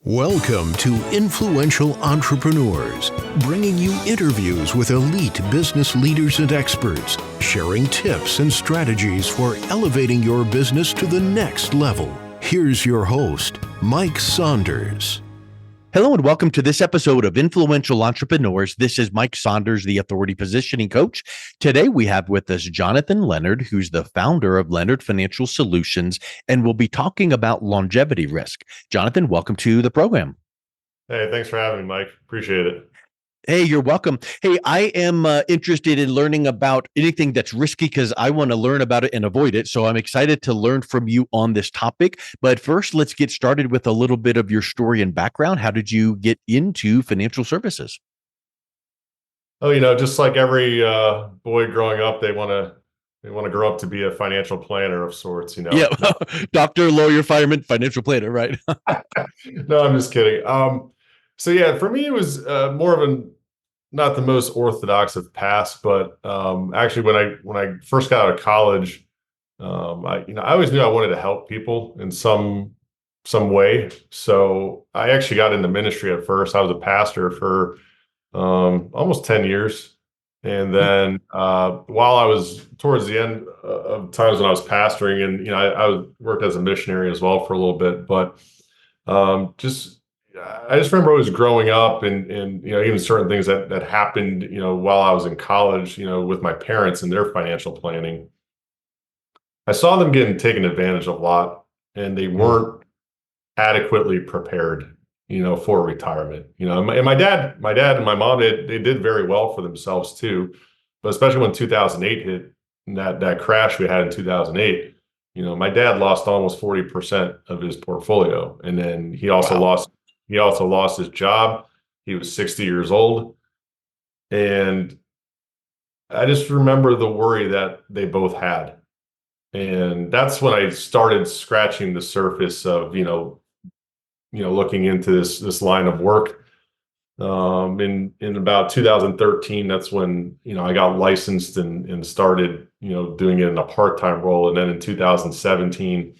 Welcome to Influential Entrepreneurs, bringing you interviews with elite business leaders and experts, sharing tips and strategies for elevating your business to the next level. Here's your host, Mike Saunders. Hello and welcome to this episode of Influential Entrepreneurs. This is Mike Saunders, the Authority Positioning Coach. Today we have with us Jonathan Leonard, who's the founder of Leonard Financial Solutions, and we'll be talking about longevity risk. Jonathan, welcome to the program. Hey, thanks for having me, Mike. Appreciate it. Hey, you're welcome. Hey, I am interested in learning about anything that's risky because I want to learn about it and avoid it. So I'm excited to learn from you on this topic. But first, let's get started with a little bit of your story and background. How did you get into financial services? Oh, just like every boy growing up, they want to grow up to be a financial planner of sorts. Yeah, doctor, lawyer, fireman, financial planner, right? No, I'm just kidding. So yeah, for me, it was more of not the most orthodox of paths, but actually, when I first got out of college, I always knew I wanted to help people in some way. So I actually got into ministry at first. I was a pastor for almost 10 years, and then while I was towards the end of times when I was pastoring, and I worked as a missionary as well for a little bit, but I just remember always growing up and even certain things that happened, while I was in college, with my parents and their financial planning. I saw them getting taken advantage of a lot, and they weren't adequately prepared, for retirement. And my dad and my mom, they did very well for themselves too. But especially when 2008 hit, and that crash we had in 2008, my dad lost almost 40% of his portfolio. And then he also lost his job. He was 60 years old. And I just remember the worry that they both had. And that's when I started scratching the surface of, looking into this line of work. In about 2013, that's when, I got licensed and started, doing it in a part-time role. And then in 2017,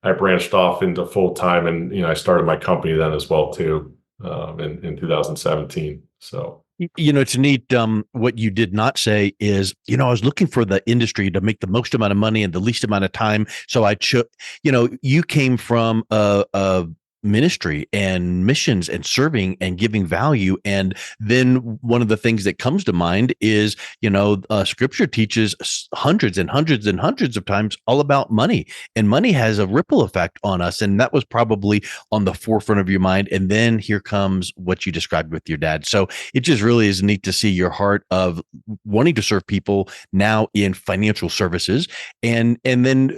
I branched off into full-time, and I started my company then as well too, in 2017. So it's neat. What you did not say is, I was looking for the industry to make the most amount of money in the least amount of time. So you came from a ministry and missions and serving and giving value. And then one of the things that comes to mind is, scripture teaches hundreds and hundreds and hundreds of times all about money, and money has a ripple effect on us. And that was probably on the forefront of your mind. And then here comes what you described with your dad. So it just really is neat to see your heart of wanting to serve people now in financial services. And then,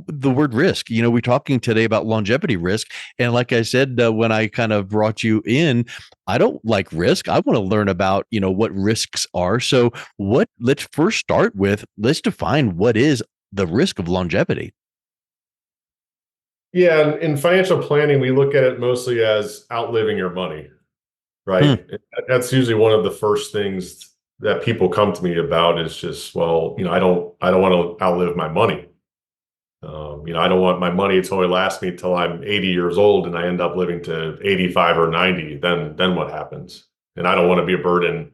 the word risk, we're talking today about longevity risk. And like I said, when I kind of brought you in, I don't like risk. I want to learn about, what risks are. So let's first start with, let's define what is the risk of longevity. yeah, in financial planning, we look at it mostly as outliving your money, right? That's usually one of the first things that people come to me about is just, well, I don't want to outlive my money. I don't want my money to only last me till I'm 80 years old and I end up living to 85 or 90. Then what happens? And I don't want to be a burden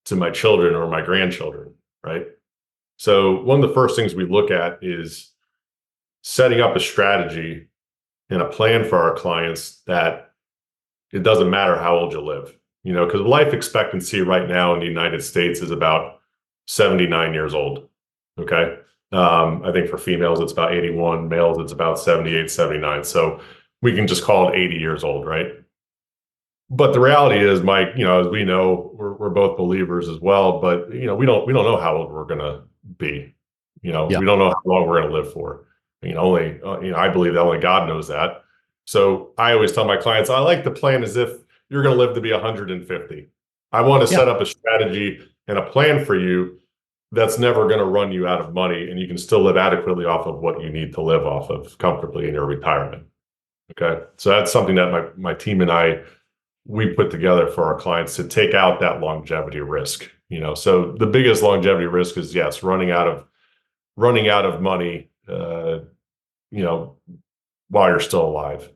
to my children or my grandchildren, right? So one of the first things we look at is setting up a strategy and a plan for our clients that it doesn't matter how old you live, because life expectancy right now in the United States is about 79 years old. Okay. I think for females, it's about 81, males, it's about 78, 79. So we can just call it 80 years old, right? But the reality is, Mike, as we know, we're both believers as well, but, we don't know how old we're going to be. We don't know how long we're going to live for. I believe that only God knows that. So I always tell my clients, I like to plan as if you're going to live to be 150. I want to set up a strategy and a plan for you that's never going to run you out of money, and you can still live adequately off of what you need to live off of comfortably in your retirement. Okay. So that's something that my team and we put together for our clients to take out that longevity risk. So the biggest longevity risk is, yes, running out of money, while you're still alive.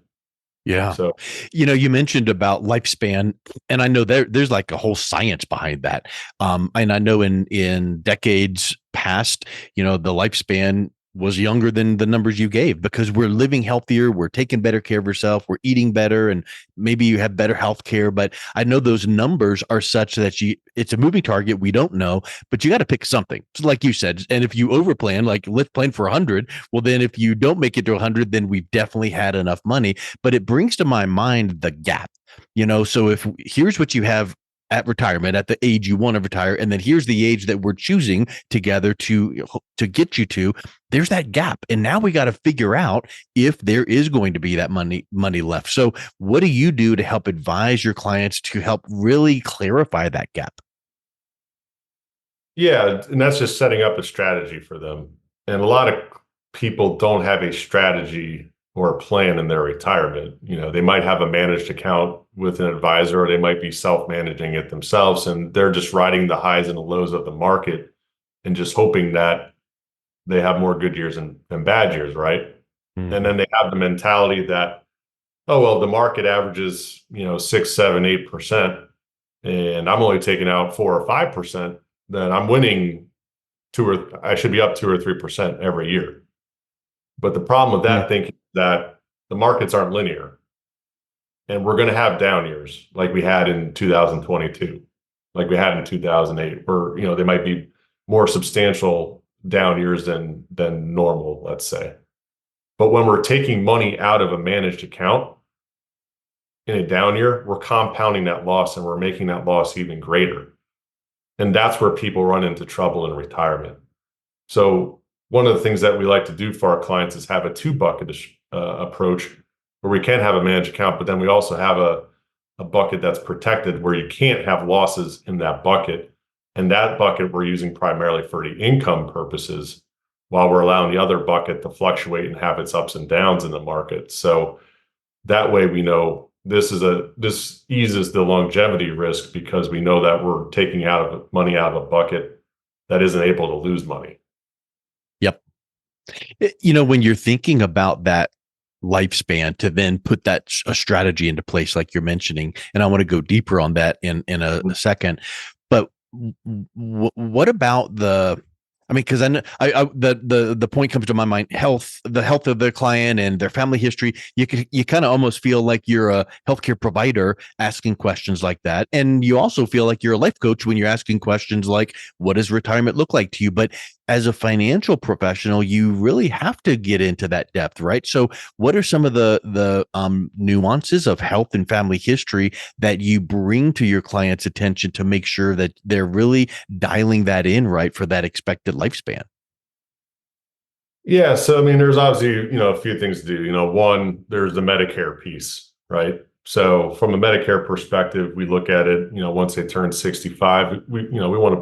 Yeah. So You mentioned about lifespan, and I know there's like a whole science behind that. And I know in decades past, the lifespan was younger than the numbers you gave because we're living healthier, we're taking better care of ourselves, we're eating better, and maybe you have better health care. But I know those numbers are such that it's a moving target. We don't know, but you got to pick something. So like you said, and if you overplan, like let's plan for 100, well, then if you don't make it to 100, then we've definitely had enough money. But it brings to my mind the gap. So if here's what you have at retirement at the age you want to retire, and then here's the age that we're choosing together to get you to, there's that gap, and now we got to figure out if there is going to be that money left. So what do you do to help advise your clients to help really clarify that gap? yeah, and that's just setting up a strategy for them. And a lot of people don't have a strategy or a plan in their retirement. They might have a managed account with an advisor, or they might be self-managing it themselves, and they're just riding the highs and the lows of the market and just hoping that they have more good years and bad years, right? And then they have the mentality that, oh, well, the market averages, 6, 7, 8%, and I'm only taking out 4 or 5%, then I'm winning I should be up 2 or 3% every year. But the problem with that thinking is that the markets aren't linear, and we're going to have down years like we had in 2022, like we had in 2008, where, they might be more substantial down years than normal, let's say. But when we're taking money out of a managed account in a down year, we're compounding that loss, and we're making that loss even greater. And that's where people run into trouble in retirement. So one of the things that we like to do for our clients is have a 2-bucket approach, where we can have a managed account, but then we also have a bucket that's protected, where you can't have losses in that bucket. And that bucket we're using primarily for the income purposes, while we're allowing the other bucket to fluctuate and have its ups and downs in the market. So that way we know this eases the longevity risk, because we know that we're taking money out of a bucket that isn't able to lose money. Yep. When you're thinking about that lifespan, to then put a strategy into place like you're mentioning, and I want to go deeper on that in a second. But what about because I know the point comes to my mind: the health of the client and their family history. You kind of almost feel like you're a healthcare provider asking questions like that, and you also feel like you're a life coach when you're asking questions like, "What does retirement look like to you?" But as a financial professional, you really have to get into that depth, right? So, what are some of the nuances of health and family history that you bring to your clients' attention to make sure that they're really dialing that in right for that expected lifespan? Yeah, so there's obviously, a few things to do. One, there's the Medicare piece, right? So from a Medicare perspective, we look at it, once they turn 65, we want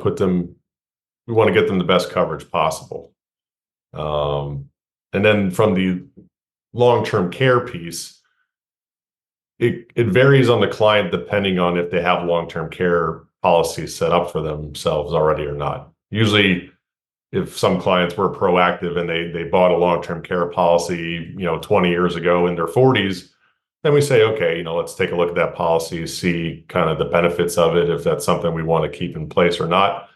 to get them the best coverage possible. And then from the long-term care piece, it varies on the client depending on if they have long-term care policies set up for themselves already or not. Usually, if some clients were proactive and they bought a long-term care policy, 20 years ago in their 40s, then we say, okay, let's take a look at that policy, see kind of the benefits of it, if that's something we want to keep in place or not.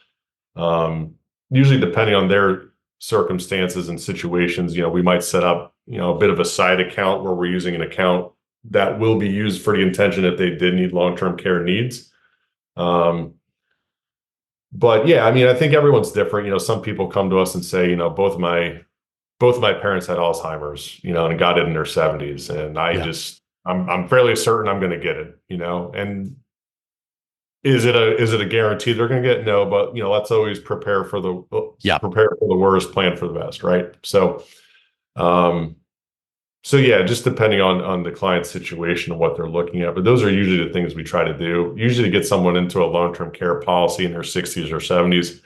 Usually, depending on their circumstances and situations, we might set up, a bit of a side account where we're using an account that will be used for the intention if they did need long-term care needs. But yeah, I think everyone's different. Some people come to us and say, both of my parents had Alzheimer's, and got it in their 70s, and I'm fairly certain I'm going to get it, and is it a guarantee they're going to get it? No, but let's always prepare for the worst, plan for the best, right? So yeah, just depending on the client's situation and what they're looking at. But those are usually the things we try to do. Usually to get someone into a long-term care policy in their 60s or 70s,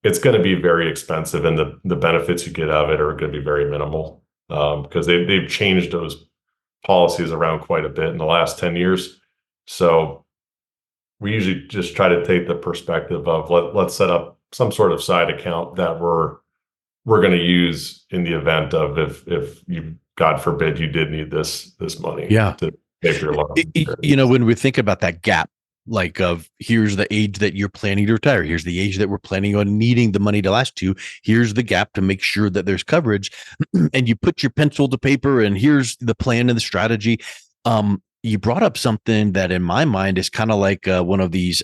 it's going to be very expensive, and the benefits you get out of it are going to be very minimal, because they've changed those policies around quite a bit in the last 10 years. So we usually just try to take the perspective of let's set up some sort of side account that we're going to use in the event of if you God forbid you did need this money Yeah. to pay for your long. When we think about that gap, like of here's the age that you're planning to retire, here's the age that we're planning on needing the money to last to, here's the gap to make sure that there's coverage, and you put your pencil to paper, and here's the plan and the strategy. You brought up something that in my mind is kind of like one of these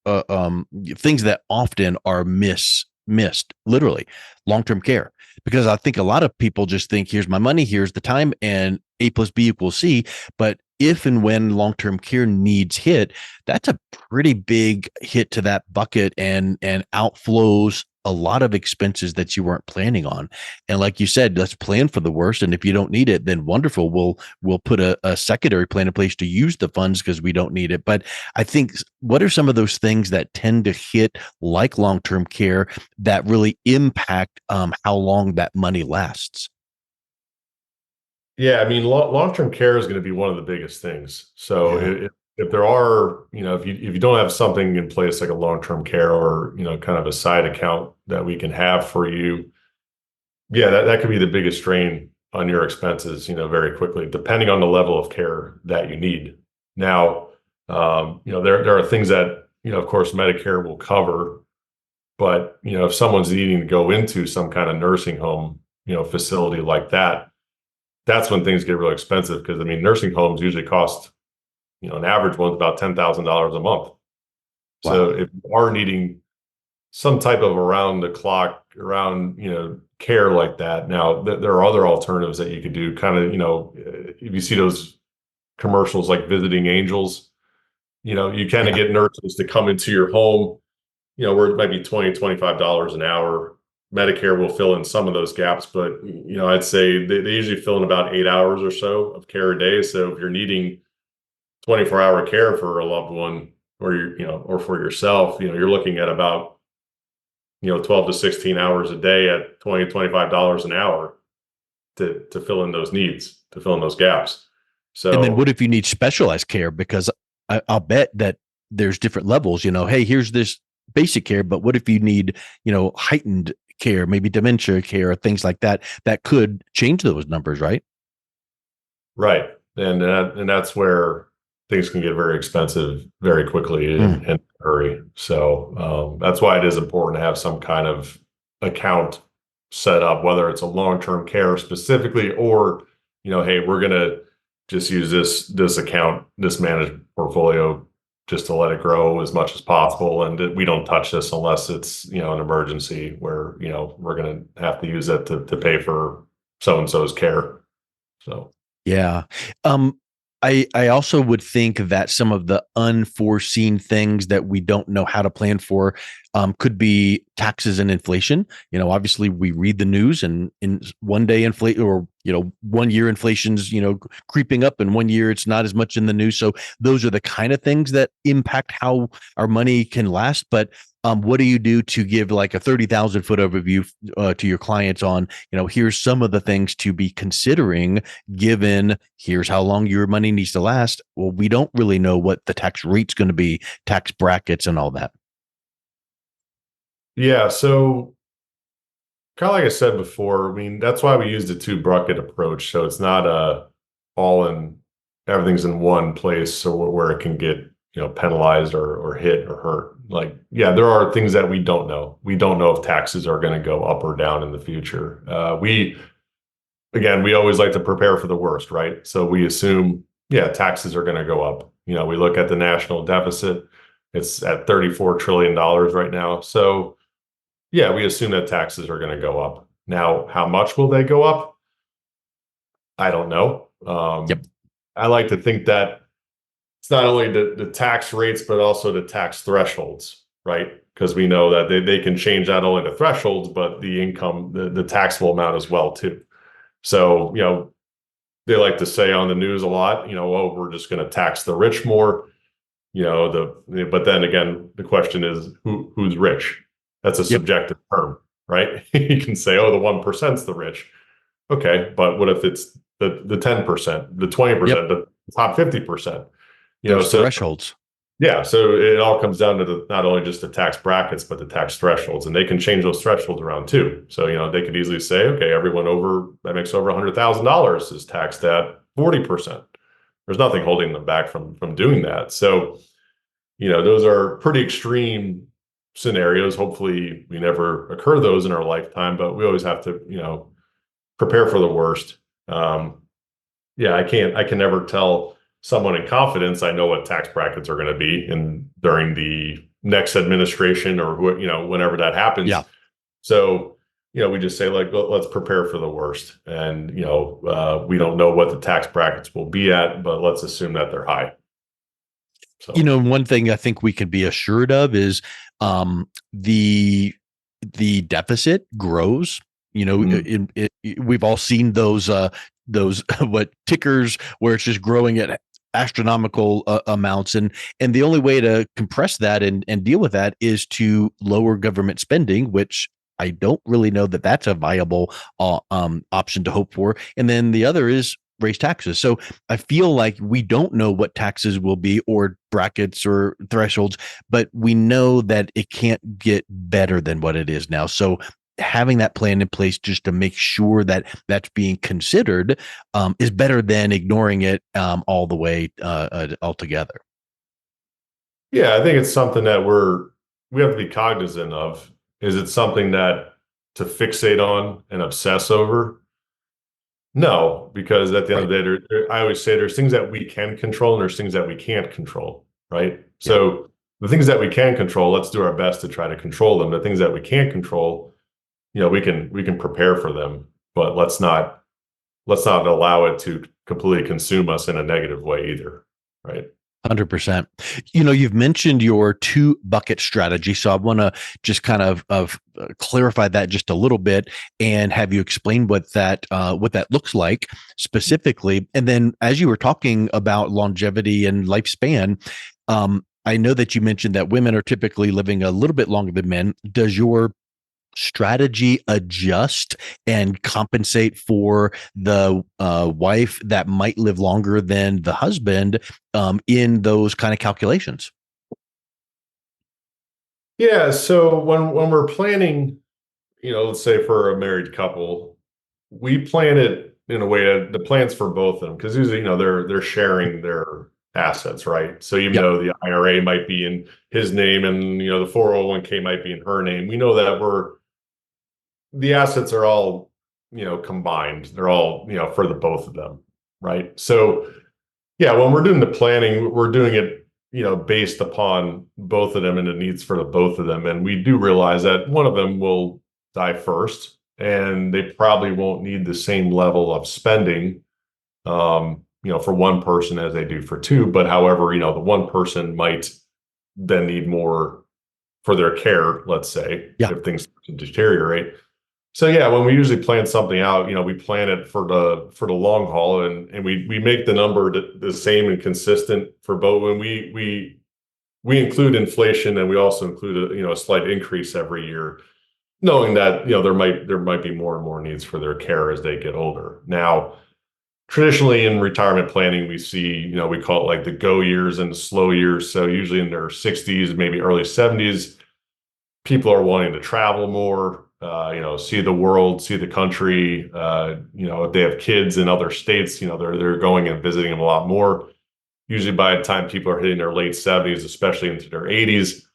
things that often are missed, literally long-term care. Because I think a lot of people just think, here's my money, here's the time, and A plus B equals C. But if and when long-term care needs hit, that's a pretty big hit to that bucket, and outflows a lot of expenses that you weren't planning on. And like you said, let's plan for the worst. And if you don't need it, then wonderful. We'll put a secondary plan in place to use the funds because we don't need it. But I think, what are some of those things that tend to hit, like long-term care, that really impact how long that money lasts? Yeah, I mean, long-term care is going to be one of the biggest things. So if there are, if you don't have something in place like a long-term care, or, kind of a side account that we can have for you, yeah, that could be the biggest strain on your expenses, very quickly, depending on the level of care that you need. Now, there are things that, of course, Medicare will cover, but, if someone's needing to go into some kind of nursing home, facility like that, that's when things get really expensive, because I mean, nursing homes usually cost, an average one's about $10,000 a month. Wow. So if you are needing some type of around the clock, care like that, now there are other alternatives that you could do. Kind of, if you see those commercials like Visiting Angels, you kind of get nurses to come into your home, where it might be $20, $25 an hour. Medicare will fill in some of those gaps, but I'd say they usually fill in about 8 hours or so of care a day. So if you're needing 24-hour care for a loved one, or or for yourself, you're looking at about 12 to 16 hours a day at $20, $25 an hour to fill in those needs, to fill in those gaps. So, and then what if you need specialized care? Because I'll bet that there's different levels. Hey, here's this basic care, but what if you need heightened care, maybe dementia care, or things like that, that could change those numbers, right? Right. And that's where things can get very expensive very quickly in a hurry. So that's why it is important to have some kind of account set up, whether it's a long-term care specifically, or, hey, we're going to just use this account, this managed portfolio, just to let it grow as much as possible. And we don't touch this unless it's, an emergency where, we're going to have to use it to pay for so-and-so's care. So, yeah. I also would think that some of the unforeseen things that we don't know how to plan for could be taxes and inflation. Obviously we read the news, and in one day inflate, or 1 year inflation's creeping up, and 1 year it's not as much in the news. So those are the kind of things that impact how our money can last. But what do you do to give like a 30,000-foot overview to your clients on, here's some of the things to be considering, given here's how long your money needs to last? Well, we don't really know what the tax rate's going to be, tax brackets and all that. Yeah. So kind of like I said before, I mean, that's why we use the 2 bucket approach. So it's not everything's in one place, so where it can get, penalized or hit or hurt. Like, yeah, there are things that we don't know. We don't know if taxes are going to go up or down in the future. We always like to prepare for the worst, right? So we assume, yeah, taxes are going to go up. We look at the national deficit. It's at $34 trillion right now. So yeah, we assume that taxes are going to go up. Now, how much will they go up? I don't know. Yep. I like to think that it's not only the tax rates, but also the tax thresholds, right? Because we know that they can change not only the thresholds, but the income, the taxable amount as well, too. So, they like to say on the news a lot, oh, we're just going to tax the rich more, but then again, the question is who's rich? That's a subjective term, right? You can say, oh, the 1%'s the rich. Okay, but what if it's the 10%, the 20%, the top 50%? There's thresholds. Yeah, so it all comes down to not only just the tax brackets, but the tax thresholds, and they can change those thresholds around too. So, they could easily say, okay, everyone over that makes over $100,000 is taxed at 40%. There's nothing holding them back from doing that. So, those are pretty extreme scenarios. Hopefully, we never occur those in our lifetime, but we always have to, prepare for the worst. Yeah, I can never tell someone in confidence I know what tax brackets are going to be in during the next administration or whenever that happens. Yeah. So, we just say like, let's prepare for the worst. And, we don't know what the tax brackets will be at, but let's assume that they're high. So, One thing I think we can be assured of is the deficit grows. We've all seen those what tickers where it's just growing at astronomical amounts, and the only way to compress that and deal with that is to lower government spending, which I don't really know that that's a viable option to hope for. And then the other is raise taxes. So I feel like we don't know what taxes will be or brackets or thresholds, but we know that it can't get better than what it is now. So having that plan in place just to make sure that that's being considered is better than ignoring it all the way altogether. yeah, I think it's something that we have to be cognizant of. Is it something that to fixate on and obsess over? No, because at the end Right. of the day, I always say there's things that we can control and there's things that we can't control, right? Yeah. So the things that we can control, let's do our best to try to control them. The things that we can't control, we can prepare for them, but let's not allow it to completely consume us in a negative way either, right? 100%. You've mentioned your two bucket strategy. So I want to just kind of clarify that just a little bit and have you explain what that looks like specifically. And then as you were talking about longevity and lifespan, I know that you mentioned that women are typically living a little bit longer than men. Does your strategy adjust and compensate for the wife that might live longer than the husband in those kind of calculations? Yeah, so when we're planning, let's say for a married couple, we plan it in a way that the plans for both of them, because usually, they're sharing their assets, right? So even Yep. though the IRA might be in his name and the 401k might be in her name, we know that the assets are all, combined. They're all, for the both of them, right? So yeah, when we're doing the planning, we're doing it, based upon both of them and the needs for the both of them. And we do realize that one of them will die first, and they probably won't need the same level of spending, for one person as they do for two. But however, the one person might then need more for their care, let's say, Yeah. if things deteriorate. So yeah, when we usually plan something out, we plan it for the long haul, and we make the number the same and consistent for both. When we include inflation, and we also include a slight increase every year, knowing that there might be more and more needs for their care as they get older. Now, traditionally in retirement planning, we see, we call it like the go years and the slow years. So usually in their 60s, maybe early 70s, people are wanting to travel more, see the world, see the country. If they have kids in other states, they're going and visiting them a lot more. Usually by the time people are hitting their late 70s, especially into their 80s,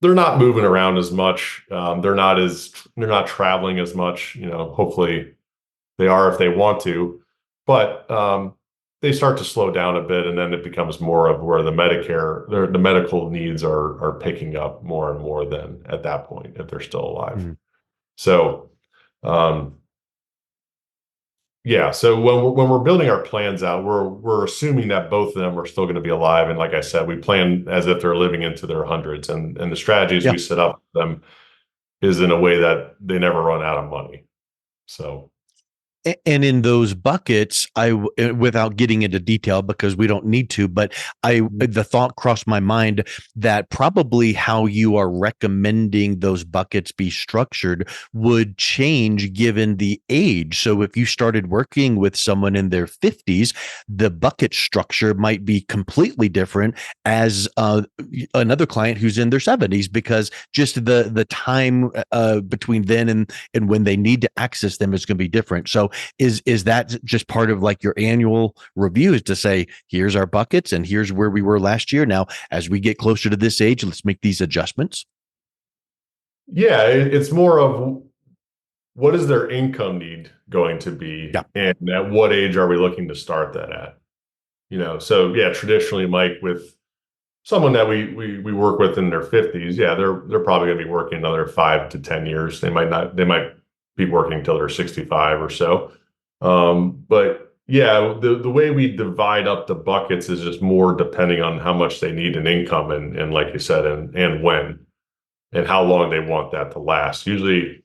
they're not moving around as much. They're not traveling as much. Hopefully they are if they want to, but they start to slow down a bit, and then it becomes more of where the medical needs are picking up more and more than at that point if they're still alive. Mhm. So, yeah. So when we're building our plans out, we're assuming that both of them are still going to be alive, and like I said, we plan as if they're living into their hundreds, and the strategies Yeah. we set up for them is in a way that they never run out of money. So. And in those buckets, without getting into detail because we don't need to, but the thought crossed my mind that probably how you are recommending those buckets be structured would change given the age. So if you started working with someone in their 50s, the bucket structure might be completely different as another client who's in their 70s, because just the time between then and when they need to access them is going to be different. So is that just part of like your annual review, is to say, here's our buckets and here's where we were last year. Now, as we get closer to this age, let's make these adjustments? Yeah, it's more of what is their income need going to be, Yeah. and at what age are we looking to start that at? So yeah, traditionally, Mike, with someone that we work with in their 50s, yeah, they're probably going to be working another 5 to 10 years. They might be working until they're 65 or so. But yeah, the way we divide up the buckets is just more depending on how much they need in income and like you said, and when and how long they want that to last. Usually,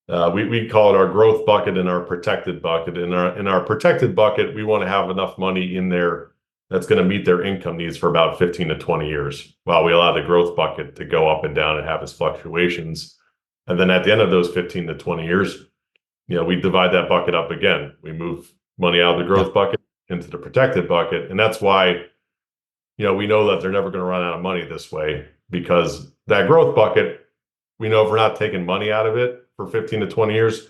we call it our growth bucket and our protected bucket. In our protected bucket, we want to have enough money in there that's going to meet their income needs for about 15 to 20 years, while we allow the growth bucket to go up and down and have its fluctuations. And then at the end of those 15 to 20 years, we divide that bucket up again. We move money out of the growth bucket into the protected bucket. And that's why, we know that they're never going to run out of money this way, because that growth bucket, we know if we're not taking money out of it for 15 to 20 years,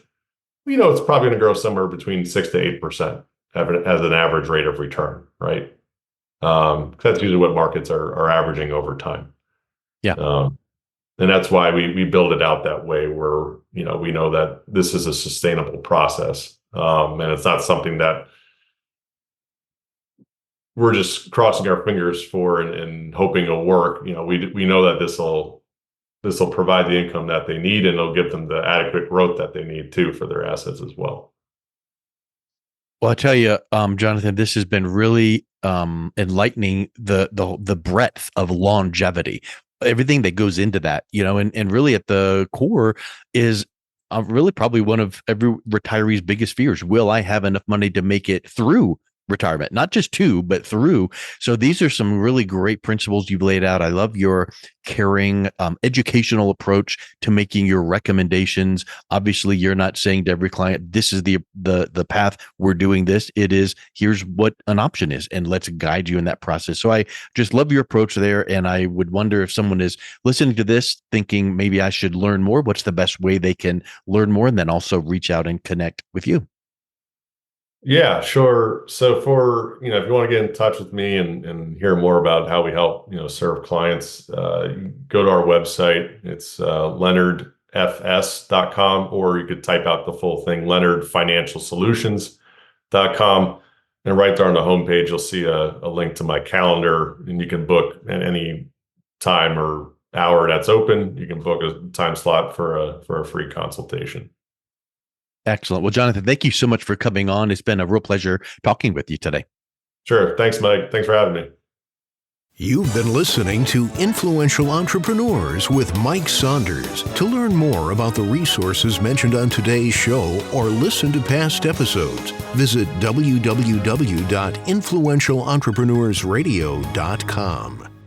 it's probably going to grow somewhere between 6 to 8% as an average rate of return, right? That's usually what markets are averaging over time. Yeah. And that's why we build it out that way, where, we know that this is a sustainable process. And it's not something that we're just crossing our fingers for and hoping it'll work. We know that this will provide the income that they need, and it'll give them the adequate growth that they need too for their assets as well. Well, I tell you, Jonathan, this has been really enlightening, the breadth of longevity, everything that goes into that, and really at the core is really probably one of every retiree's biggest fears. Will I have enough money to make it through retirement? Not just to, but through. So these are some really great principles you've laid out. I love your caring, educational approach to making your recommendations. Obviously, you're not saying to every client, this is the path, we're doing this. It is, here's what an option is, and let's guide you in that process. So I just love your approach there. And I would wonder if someone is listening to this thinking maybe I should learn more, what's the best way they can learn more, and then also reach out and connect with you? Yeah, sure. So if you want to get in touch with me and hear more about how we help, serve clients, go to our website. It's leonardfs.com, or you could type out the full thing, leonardfinancialsolutions.com. And right there on the homepage, you'll see a link to my calendar, and you can book at any time or hour that's open. You can book a time slot for a free consultation. Excellent. Well, Jonathan, thank you so much for coming on. It's been a real pleasure talking with you today. Sure. Thanks, Mike. Thanks for having me. You've been listening to Influential Entrepreneurs with Mike Saunders. To learn more about the resources mentioned on today's show or listen to past episodes, visit www.influentialentrepreneursradio.com.